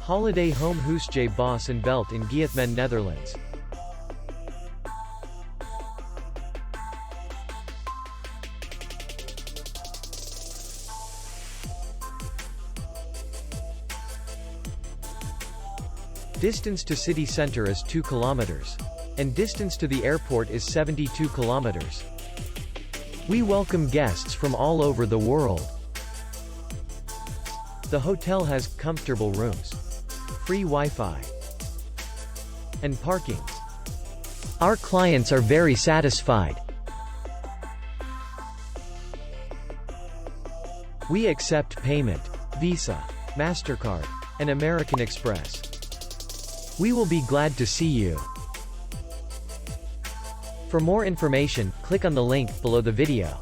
Holiday Home Huisje Bos Veld in Giethmen, Netherlands. Distance to city center is 2 kilometers. And distance to the airport is 72 kilometers. We welcome guests from all over the world. The hotel has comfortable rooms, free Wi-Fi, and parking. Our clients are very satisfied. We accept payment, Visa, MasterCard, and American Express. We will be glad to see you. For more information, click on the link below the video.